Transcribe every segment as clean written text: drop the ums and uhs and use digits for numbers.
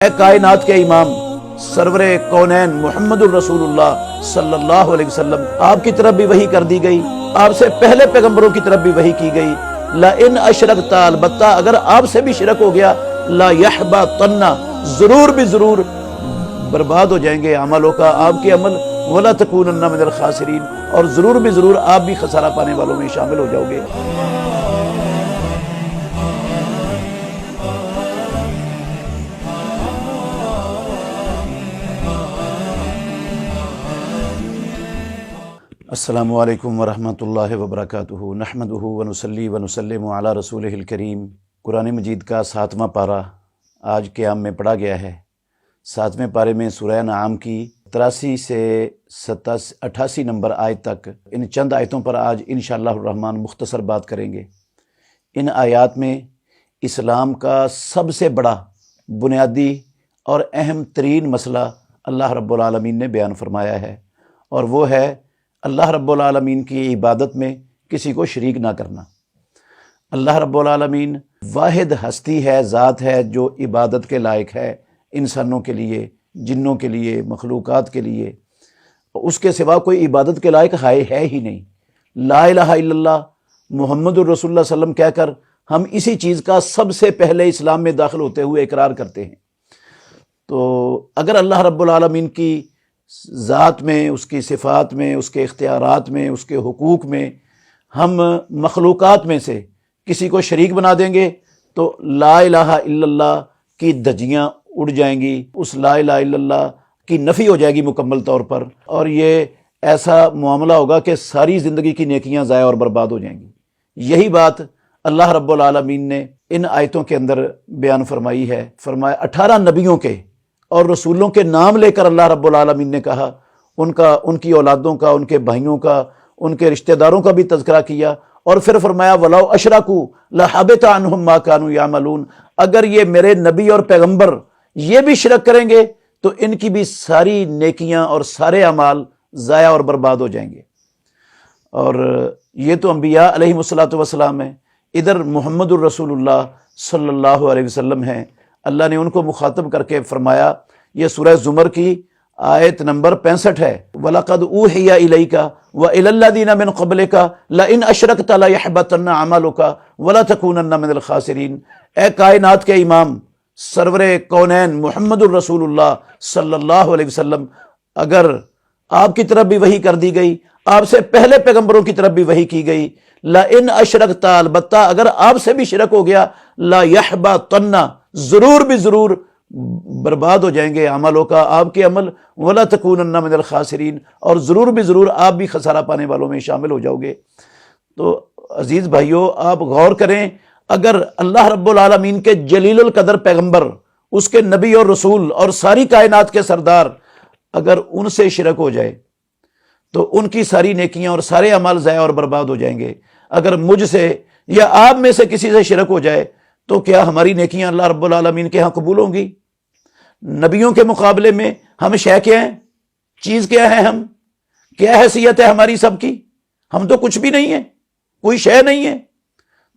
اے کائنات کے امام سرور کونین محمد الرسول اللہ صلی اللہ علیہ وسلم، آپ کی طرف بھی وحی کر دی گئی، آپ سے پہلے پیغمبروں کی طرف بھی وحی کی گئی۔ لَإِنْ أَشْرَكْتَ، البتہ اگر آپ سے بھی شرک ہو گیا، لَا يَحْبَطَنَّ، ضرور بھی ضرور برباد ہو جائیں گے عملوں کا آپ کے عمل، وَلَا تَكُونَنَّ مِنَ الْخَاسِرِينَ، اور ضرور بھی ضرور آپ بھی خسارہ پانے والوں میں شامل ہو جاؤ گے۔ السلام علیکم ورحمۃ اللہ وبرکاتہ، نحمدہ ونصلی ونسلم علی رسولہ الکریم۔ قرآن مجید کا 7واں پارہ آج قیام میں پڑھا گیا ہے۔ 7ویں پارے میں سورہ انعام کی 83 سے 88 نمبر آیت تک ان چند آیتوں پر آج انشاءاللہ الرحمن مختصر بات کریں گے۔ ان آیات میں اسلام کا سب سے بڑا بنیادی اور اہم ترین مسئلہ اللہ رب العالمین نے بیان فرمایا ہے، اور وہ ہے اللہ رب العالمین کی عبادت میں کسی کو شریک نہ کرنا۔ اللہ رب العالمین واحد ہستی ہے، ذات ہے جو عبادت کے لائق ہے، انسانوں کے لیے، جنوں کے لیے، مخلوقات کے لیے۔ اس کے سوا کوئی عبادت کے لائق ہے ہی نہیں۔ لا الہ الا اللہ محمد الرسول اللہ صلی اللہ علیہ وسلم کہہ کر ہم اسی چیز کا سب سے پہلے اسلام میں داخل ہوتے ہوئے اقرار کرتے ہیں۔ تو اگر اللہ رب العالمین کی ذات میں، اس کی صفات میں، اس کے اختیارات میں، اس کے حقوق میں ہم مخلوقات میں سے کسی کو شریک بنا دیں گے تو لا الہ الا اللہ کی دھجیاں اڑ جائیں گی، اس لا الہ الا اللہ کی نفی ہو جائے گی مکمل طور پر، اور یہ ایسا معاملہ ہوگا کہ ساری زندگی کی نیکیاں ضائع اور برباد ہو جائیں گی۔ یہی بات اللہ رب العالمین نے ان آیتوں کے اندر بیان فرمائی ہے۔ فرمایا 18 نبیوں کے اور رسولوں کے نام لے کر اللہ رب العالمین نے کہا، ان کی اولادوں کا، ان کے بھائیوں کا، ان کے رشتہ داروں کا بھی تذکرہ کیا، اور پھر فرمایا وَلَوْ أَشْرَكُوا لَحَبِطَ عَنْهُمْ مَا كَانُوا يَعْمَلُونَ، اگر یہ میرے نبی اور پیغمبر یہ بھی شرک کریں گے تو ان کی بھی ساری نیکیاں اور سارے اعمال ضائع اور برباد ہو جائیں گے۔ اور یہ تو انبیاء علیہم الصلوۃ والسلام ہیں، ادھر محمد الرسول اللہ صلی اللہ علیہ وسلم ہیں۔ اللہ نے ان کو مخاطب کر کے فرمایا، یہ سورہ زمر کی آیت نمبر 65 ہے، وَلَقَدْ أُوحِيَ إِلَيْكَ وَإِلَى الَّذِينَ مِنْ قَبْلِكَ لَئِنْ أَشْرَكْتَ لَيَحْبَطَنَّ عَمَلُكَ وَلَا تَكُونَنَّ مِنَ الْخَاسِرِينَ۔ اے کائنات کے امام سرور کونین محمد الرسول اللہ صلی اللہ علیہ وسلم، اگر آپ کی طرف بھی وحی کر دی گئی، آپ سے پہلے پیغمبروں کی طرف بھی وحی کی گئی، لَإِنْ أَشْرَكْتَ، البتہ اگر آپ سے بھی شرک ہو گیا، لَيَحْبَطَنَّ، ضرور بھی ضرور برباد ہو جائیں گے عملوں کا آپ کے عمل، وَلَا تَكُونَنَّ مِنَ الْخَاسِرِينَ، اور ضرور بھی ضرور آپ بھی خسارہ پانے والوں میں شامل ہو جاؤ گے۔ تو عزیز بھائیوں، آپ غور کریں، اگر اللہ رب العالمین کے جلیل القدر پیغمبر، اس کے نبی اور رسول اور ساری کائنات کے سردار، اگر ان سے شرک ہو جائے تو ان کی ساری نیکیاں اور سارے اعمال ضائع اور برباد ہو جائیں گے۔ اگر مجھ سے یا آپ میں سے کسی سے شرک ہو جائے تو کیا ہماری نیکیاں اللہ رب العالمین کے ہاں قبول ہوں گی؟ نبیوں کے مقابلے میں ہم شے کیا ہیں؟ چیز کیا ہے؟ ہم کیا حیثیت ہے ہماری سب کی؟ ہم تو کچھ بھی نہیں ہیں، کوئی شے نہیں ہے۔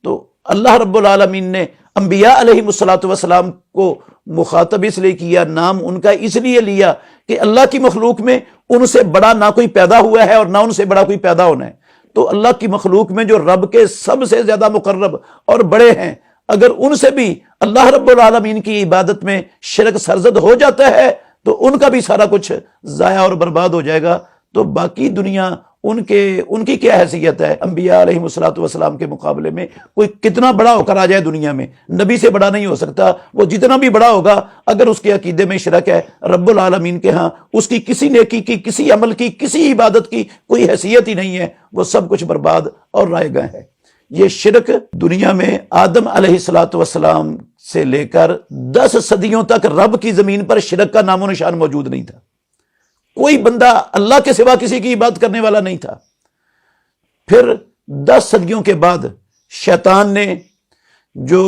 تو اللہ رب العالمین نے انبیاء علیہم الصلوۃ والسلام کو مخاطب اس لیے کیا، نام ان کا اس لیے لیا کہ اللہ کی مخلوق میں ان سے بڑا نہ کوئی پیدا ہوا ہے اور نہ ان سے بڑا کوئی پیدا ہونا ہے۔ تو اللہ کی مخلوق میں جو رب کے سب سے زیادہ مقرب اور بڑے ہیں، اگر ان سے بھی اللہ رب العالمین کی عبادت میں شرک سرزد ہو جاتا ہے تو ان کا بھی سارا کچھ ضائع اور برباد ہو جائے گا۔ تو باقی دنیا ان کی کیا حیثیت ہے؟ انبیاء علیہم الصلوۃ والسلام کے مقابلے میں کوئی کتنا بڑا ہو کر آ جائے دنیا میں، نبی سے بڑا نہیں ہو سکتا۔ وہ جتنا بھی بڑا ہوگا، اگر اس کے عقیدے میں شرک ہے، رب العالمین کے ہاں اس کی کسی نیکی کی، کسی عمل کی، کسی عبادت کی کوئی حیثیت ہی نہیں ہے، وہ سب کچھ برباد اور رائے گاہ ہے۔ یہ شرک دنیا میں آدم علیہ الصلوۃ والسلام سے لے کر 10 صدیوں تک رب کی زمین پر شرک کا نام و نشان موجود نہیں تھا۔ کوئی بندہ اللہ کے سوا کسی کی عبادت کرنے والا نہیں تھا۔ پھر 10 صدیوں کے بعد شیطان نے، جو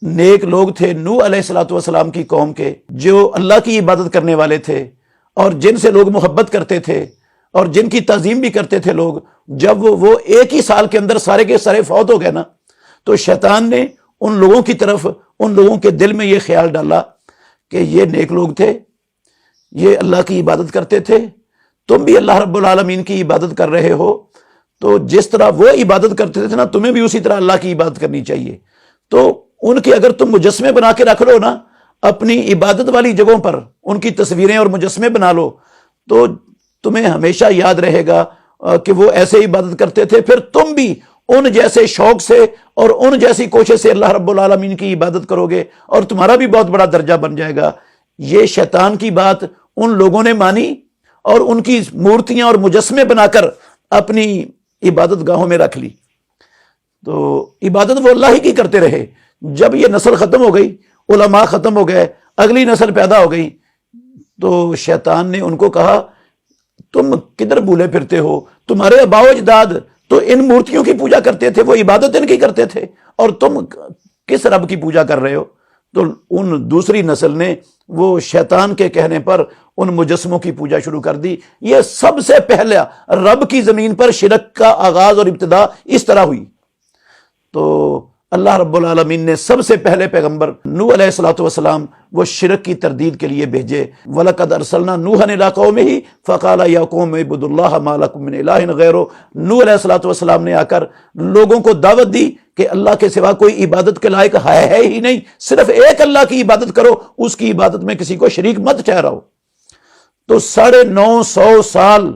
نیک لوگ تھے نوح علیہ الصلوۃ والسلام کی قوم کے، جو اللہ کی عبادت کرنے والے تھے اور جن سے لوگ محبت کرتے تھے اور جن کی تعظیم بھی کرتے تھے لوگ، جب وہ ایک ہی سال کے اندر سارے کے سارے فوت ہو گئے نا، تو شیطان نے ان لوگوں کی طرف، ان لوگوں کے دل میں یہ خیال ڈالا کہ یہ نیک لوگ تھے، یہ اللہ کی عبادت کرتے تھے، تم بھی اللہ رب العالمین کی عبادت کر رہے ہو، تو جس طرح وہ عبادت کرتے تھے نا تمہیں بھی اسی طرح اللہ کی عبادت کرنی چاہیے۔ تو ان کے اگر تم مجسمے بنا کے رکھ لو نا اپنی عبادت والی جگہوں پر، ان کی تصویریں اور مجسمے بنا لو، تو تمہیں ہمیشہ یاد رہے گا کہ وہ ایسے عبادت کرتے تھے، پھر تم بھی ان جیسے شوق سے اور ان جیسی کوشش سے اللہ رب العالمین کی عبادت کرو گے اور تمہارا بھی بہت بڑا درجہ بن جائے گا۔ یہ شیطان کی بات ان لوگوں نے مانی اور ان کی مورتیاں اور مجسمے بنا کر اپنی عبادت گاہوں میں رکھ لی، تو عبادت وہ اللہ ہی کی کرتے رہے۔ جب یہ نسل ختم ہو گئی، علماء ختم ہو گئے، اگلی نسل پیدا ہو گئی، تو شیطان نے ان کو کہا تم کدھر بھولے پھرتے ہو، تمہارے آباء و اجداد تو ان مورتیوں کی پوجا کرتے تھے، وہ عبادت ان کی کرتے تھے، اور تم کس رب کی پوجا کر رہے ہو؟ تو ان دوسری نسل نے وہ شیطان کے کہنے پر ان مجسموں کی پوجا شروع کر دی۔ یہ سب سے پہلا رب کی زمین پر شرک کا آغاز اور ابتدا اس طرح ہوئی۔ تو اللہ رب العالمین نے سب سے پہلے پیغمبر نوح علیہ السلام وہ شرک کی تردید کے لیے بھیجے۔ وَلَقَدْ أَرْسَلْنَا نُوحًا إِلَىٰ قَوْمِهِ فَقَالَ يَا قَوْمِ اعْبُدُوا اللَّهَ مَا لَكُم مِّنْ إِلَٰهٍ غَيْرُهُ۔ نوح علیہ السلام نے آ کر لوگوں کو دعوت دی کہ اللہ کے سوا کوئی عبادت کے لائق ہے ہی نہیں، صرف ایک اللہ کی عبادت کرو، اس کی عبادت میں کسی کو شریک مت ٹھہراؤ۔ تو 950 سال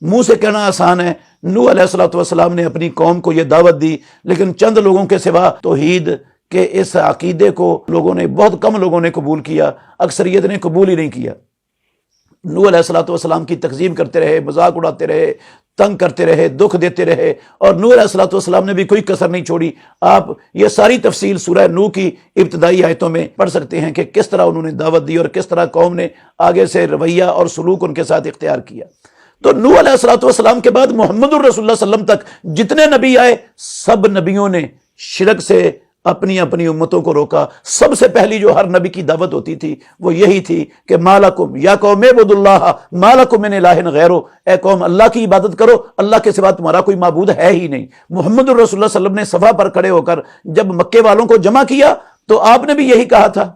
منہ سے کہنا آسان ہے، نوح علیہ السلام نے اپنی قوم کو یہ دعوت دی، لیکن چند لوگوں کے سوا توحید کے اس عقیدے کو بہت کم لوگوں نے قبول کیا، اکثریت نے قبول ہی نہیں کیا۔ نوح علیہ السلام کی تکذیب کرتے رہے، مذاق اڑاتے رہے، تنگ کرتے رہے، دکھ دیتے رہے، اور نوح علیہ السلام نے بھی کوئی کسر نہیں چھوڑی۔ آپ یہ ساری تفصیل سورہ نوح کی ابتدائی آیتوں میں پڑھ سکتے ہیں کہ کس طرح انہوں نے دعوت دی اور کس طرح قوم نے آگے سے رویہ اور سلوک ان کے ساتھ اختیار کیا۔ تو نوح علیہ السلام کے بعد محمد الرسول اللہ صلی اللہ علیہ وسلم تک جتنے نبی آئے، سب نبیوں نے شرک سے اپنی اپنی امتوں کو روکا۔ سب سے پہلی جو ہر نبی کی دعوت ہوتی تھی وہ یہی تھی کہ مالکم یا قوم اعبدوا اللہ مالکم من الہ غیرہ، اے قوم اللہ کی عبادت کرو، اللہ کے سوا تمہارا کوئی معبود ہے ہی نہیں۔ محمد الرسول اللہ صلی اللہ علیہ وسلم نے صفا پر کھڑے ہو کر جب مکے والوں کو جمع کیا تو آپ نے بھی یہی کہا تھا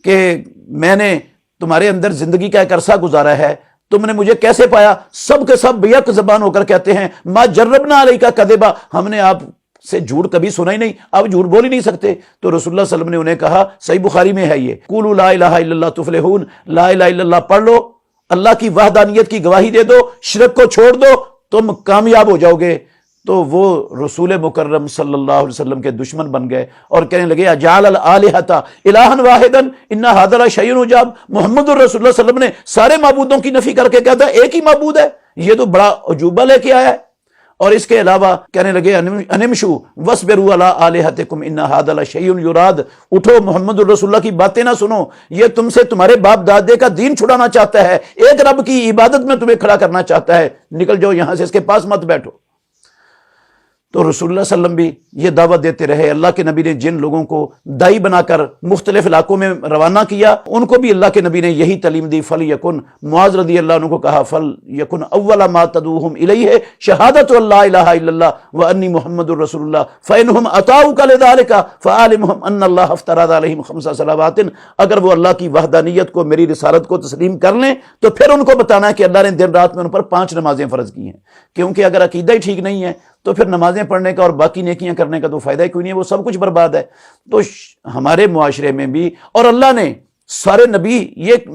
کہ میں نے تمہارے اندر زندگی کا ایک عرصہ گزارا ہے، تم نے مجھے کیسے پایا؟ سب کے سب یک زبان ہو کر کہتے ہیں ما جربنا علیکا کذبا، ہم نے آپ سے جھوٹ کبھی سنا ہی نہیں، آپ جھوٹ بول ہی نہیں سکتے۔ تو رسول اللہ صلی اللہ علیہ وسلم نے انہیں کہا، صحیح بخاری میں ہے یہ، قولوا لا الہ الا اللہ تفلحون، لا الہ الا اللہ پڑھ لو، اللہ کی وحدانیت کی گواہی دے دو، شرک کو چھوڑ دو، تم کامیاب ہو جاؤ گے۔ تو وہ رسول مکرم صلی اللہ علیہ وسلم کے دشمن بن گئے اور کہنے لگے اجعل الالہۃ الہا واحدا ان ھذا لشیء عجاب۔ محمد الرسول اللہ صلی اللہ علیہ وسلم نے سارے معبودوں کی نفی کر کے کہا ایک ہی معبود ہے، یہ تو بڑا عجوبہ لے کے آیا ہے۔ اور اس کے علاوہ کہنے لگے انمشوا واصبروا علی الہتکم ان ھذا لشیء یراد، اٹھو محمد الرسول اللہ کی باتیں نہ سنو، یہ تم سے تمہارے باپ دادے کا دین چھڑانا چاہتا ہے، ایک رب کی عبادت میں تمہیں کھڑا کرنا چاہتا ہے، نکل جاؤ یہاں سے، اس کے پاس مت بیٹھو۔ تو رسول اللہ صلی اللہ علیہ وسلم بھی یہ دعوت دیتے رہے۔ اللہ کے نبی نے جن لوگوں کو دائی بنا کر مختلف علاقوں میں روانہ کیا ان کو بھی اللہ کے نبی نے یہی تعلیم دی۔ فلیکن، معاذ رضی اللہ عنہ کو کہا فلیکن اول ما تدعوہم الیہ شہادۃ اللہ الہ الا اللہ وانی محمد الرسول اللہ فانہم اطاعوک لذلک فعلمہم ان اللہ افترض علیہم خمس صلوات، اگر وہ اللہ کی وحدانیت کو، میری رسالت کو تسلیم کر لیں تو پھر ان کو بتانا ہے کہ اللہ نے دن رات میں ان پر 5 نمازیں فرض کی ہیں، کیونکہ اگر عقیدہ ہی ٹھیک نہیں ہے تو پھر نمازیں پڑھنے کا اور باقی نیکیاں کرنے کا تو فائدہ ہی کوئی نہیں ہے، وہ سب کچھ برباد ہے۔ تو ہمارے معاشرے میں بھی، اور اللہ نے سارے نبی یہ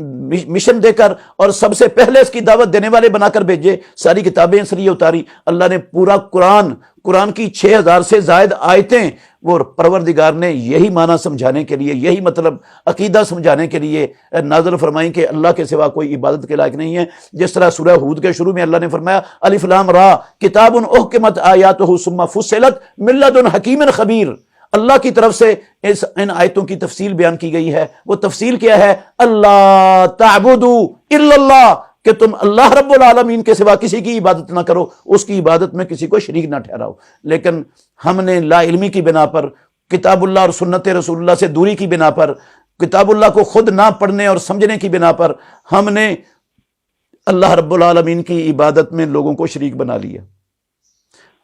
مشن دے کر اور سب سے پہلے اس کی دعوت دینے والے بنا کر بھیجے، ساری کتابیں اس لیے اتاری۔ اللہ نے پورا قرآن کی 6000 سے زائد آیتیں وہ پروردگار نے یہی معنی سمجھانے کے لیے، یہی مطلب عقیدہ سمجھانے کے لیے نازل فرمائیں کہ اللہ کے سوا کوئی عبادت کے لائق نہیں ہے۔ جس طرح سورہ ہود کے شروع میں اللہ نے فرمایا الف لام را کتاب احکمت آیاتہ ثم فصلت من لدن حکیم خبیر، اللہ کی طرف سے ان آیتوں کی تفصیل بیان کی گئی ہے۔ وہ تفصیل کیا ہے؟ اللہ تعبدوا الا اللہ، کہ تم اللہ رب العالمین کے سوا کسی کی عبادت نہ کرو، اس کی عبادت میں کسی کو شریک نہ ٹھہراؤ۔ لیکن ہم نے لا علمی کی بنا پر، کتاب اللہ اور سنت رسول اللہ سے دوری کی بنا پر، کتاب اللہ کو خود نہ پڑھنے اور سمجھنے کی بنا پر ہم نے اللہ رب العالمین کی عبادت میں لوگوں کو شریک بنا لیا۔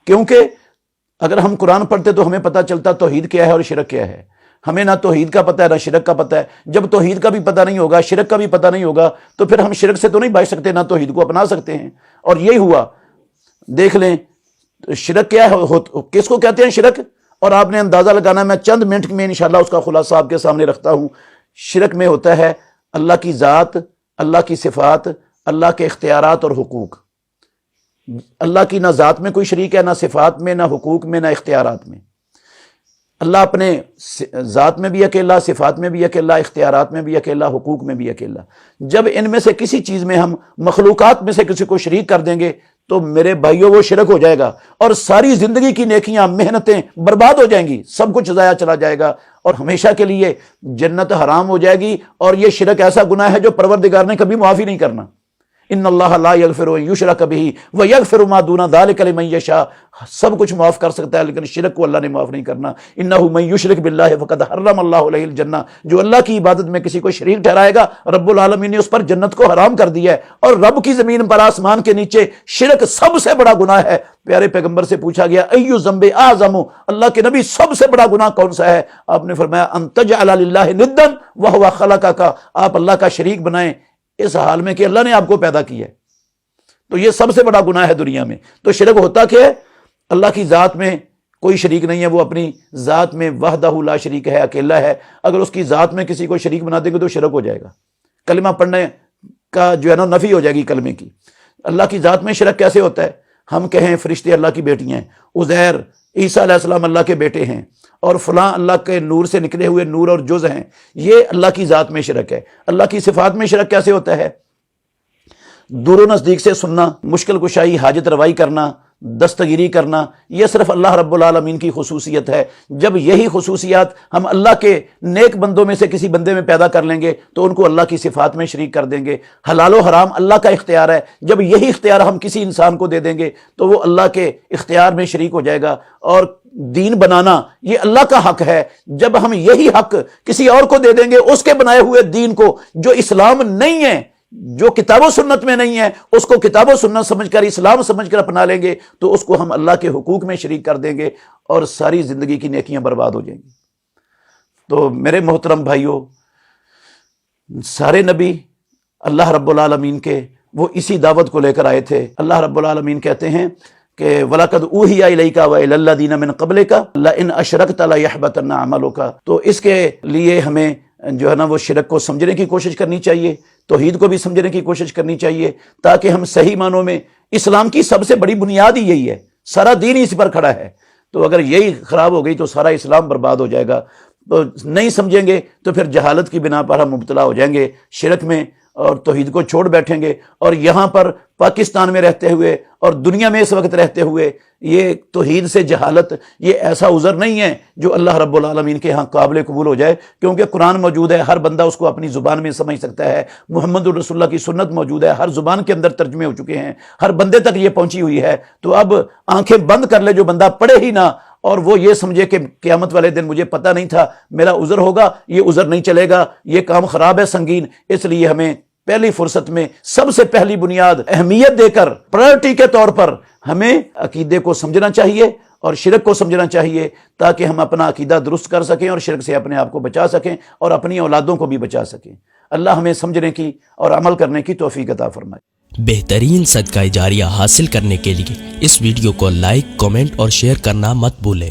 کیونکہ اگر ہم قرآن پڑھتے تو ہمیں پتہ چلتا توحید کیا ہے اور شرک کیا ہے۔ ہمیں نہ توحید کا پتہ ہے نہ شرک کا پتہ ہے. جب توحید کا بھی پتہ نہیں ہوگا، شرک کا بھی پتہ نہیں ہوگا، تو پھر ہم شرک سے تو نہیں بچ سکتے، نہ توحید کو اپنا سکتے ہیں. اور یہی ہوا. دیکھ لیں شرک کیا ہے، کس کو کہتے ہیں شرک، اور آپ نے اندازہ لگانا ہے. میں چند منٹ میں انشاءاللہ اس کا خلاصہ آپ کے سامنے رکھتا ہوں. شرک میں ہوتا ہے اللہ کی ذات، اللہ کی صفات، اللہ کے اختیارات اور حقوق. اللہ کی نہ ذات میں کوئی شریک ہے، نہ صفات میں، نہ حقوق میں، نہ اختیارات میں. اللہ اپنے ذات میں بھی اکیلا، صفات میں بھی اکیلا، اختیارات میں بھی اکیلا، حقوق میں بھی اکیلا. جب ان میں سے کسی چیز میں ہم مخلوقات میں سے کسی کو شریک کر دیں گے تو میرے بھائیوں وہ شرک ہو جائے گا، اور ساری زندگی کی نیکیاں، محنتیں برباد ہو جائیں گی، سب کچھ ضائع چلا جائے گا، اور ہمیشہ کے لیے جنت حرام ہو جائے گی. اور یہ شرک ایسا گناہ ہے جو پروردگار نے کبھی معافی نہیں کرنا. ان اللہ لا یغفر ان یشرک بہ ویغفر ما دون ذلک لمن یشاء. سب کچھ معاف کر سکتا ہے لیکن شرک کو اللہ نے معاف نہیں کرنا. انہ من یشرک باللہ فقد حرم اللہ علیہ الجنہ. جو اللہ کی عبادت میں کسی کو شریک ٹھہرائے گا، رب العالمین نے اس پر جنت کو حرام کر دیا ہے. اور رب کی زمین پر، آسمان کے نیچے شرک سب سے بڑا گناہ ہے. پیارے پیغمبر سے پوچھا گیا ایو ذنب اعظم، اللہ کے نبی سب سے بڑا گناہ کون سا ہے؟ آپ نے فرمایا ان تجعل للہ ندا وہو خلقک. آپ اللہ کا شریک بنائیں اس حال میں کہ اللہ نے آپ کو پیدا کیا ہے. تو یہ سب سے بڑا گناہ ہے دنیا میں. تو شرک ہوتا کیا ہے؟ اللہ کی ذات میں کوئی شریک نہیں ہے، وہ اپنی ذات میں وحدہ لا شریک ہے، اکیلا ہے. اگر اس کی ذات میں کسی کو شریک بنا دیں گے تو شرک ہو جائے گا. کلمہ پڑھنے کا جو ہے نا نفی ہو جائے گی کلمے کی. اللہ کی ذات میں شرک کیسے ہوتا ہے؟ ہم کہیں فرشتے اللہ کی بیٹیاں ہیں، عزیر عیسیٰ علیہ السلام اللہ کے بیٹے ہیں، اور فلاں اللہ کے نور سے نکلے ہوئے نور اور جز ہیں. یہ اللہ کی ذات میں شرک ہے. اللہ کی صفات میں شرک کیسے ہوتا ہے؟ دور و نزدیک سے سننا، مشکل کشائی، حاجت روائی کرنا، دستگیری کرنا، یہ صرف اللہ رب العالمین کی خصوصیت ہے. جب یہی خصوصیات ہم اللہ کے نیک بندوں میں سے کسی بندے میں پیدا کر لیں گے تو ان کو اللہ کی صفات میں شریک کر دیں گے. حلال و حرام اللہ کا اختیار ہے، جب یہی اختیار ہم کسی انسان کو دے دیں گے تو وہ اللہ کے اختیار میں شریک ہو جائے گا. اور دین بنانا یہ اللہ کا حق ہے، جب ہم یہی حق کسی اور کو دے دیں گے، اس کے بنائے ہوئے دین کو جو اسلام نہیں ہے، جو کتاب و سنت میں نہیں ہے، اس کو کتاب و سنت سمجھ کر، اسلام سمجھ کر اپنا لیں گے تو اس کو ہم اللہ کے حقوق میں شریک کر دیں گے اور ساری زندگی کی نیکیاں برباد ہو جائیں گی. تو میرے محترم بھائیوں، سارے نبی اللہ رب العالمین کے وہ اسی دعوت کو لے کر آئے تھے. اللہ رب العالمین کہتے ہیں کہ وَلَقَدْ أُوحِيَ إِلَيْكَ وَإِلَى الَّذِينَ مِن قَبْلِكَ لَئِنْ أَشْرَكْتَ لَيَحْبَطَنَّ عَمَلُكَ. تو اس کے لیے ہمیں جو ہے نا وہ شرک کو سمجھنے کی کوشش کرنی چاہیے، توحید کو بھی سمجھنے کی کوشش کرنی چاہیے، تاکہ ہم صحیح معنوں میں، اسلام کی سب سے بڑی بنیاد ہی یہی ہے، سارا دین ہی اس پر کھڑا ہے. تو اگر یہی خراب ہو گئی تو سارا اسلام برباد ہو جائے گا. تو نہیں سمجھیں گے تو پھر جہالت کی بنا پر ہم مبتلا ہو جائیں گے شرک میں، اور توحید کو چھوڑ بیٹھیں گے. اور یہاں پر پاکستان میں رہتے ہوئے اور دنیا میں اس وقت رہتے ہوئے یہ توحید سے جہالت یہ ایسا عذر نہیں ہے جو اللہ رب العالمین کے ہاں قابل قبول ہو جائے، کیونکہ قرآن موجود ہے، ہر بندہ اس کو اپنی زبان میں سمجھ سکتا ہے. محمد الرسول اللہ کی سنت موجود ہے، ہر زبان کے اندر ترجمے ہو چکے ہیں، ہر بندے تک یہ پہنچی ہوئی ہے. تو اب آنکھیں بند کر لے جو بندہ پڑھے ہی نہ، اور وہ یہ سمجھے کہ قیامت والے دن مجھے پتہ نہیں تھا، میرا عذر ہوگا، یہ عذر نہیں چلے گا، یہ کام خراب ہے، سنگین. اس لیے ہمیں پہلی فرصت میں سب سے پہلی بنیاد اہمیت دے کر پرائرٹی کے طور پر ہمیں عقیدے کو سمجھنا چاہیے اور شرک کو سمجھنا چاہیے، تاکہ ہم اپنا عقیدہ درست کر سکیں اور شرک سے اپنے آپ کو بچا سکیں اور اپنی اولادوں کو بھی بچا سکیں. اللہ ہمیں سمجھنے کی اور عمل کرنے کی توفیق عطا فرمائے. بہترین صدقہ جاریہ حاصل کرنے کے لیے اس ویڈیو کو لائک، کمنٹ اور شیئر کرنا مت بھولیں.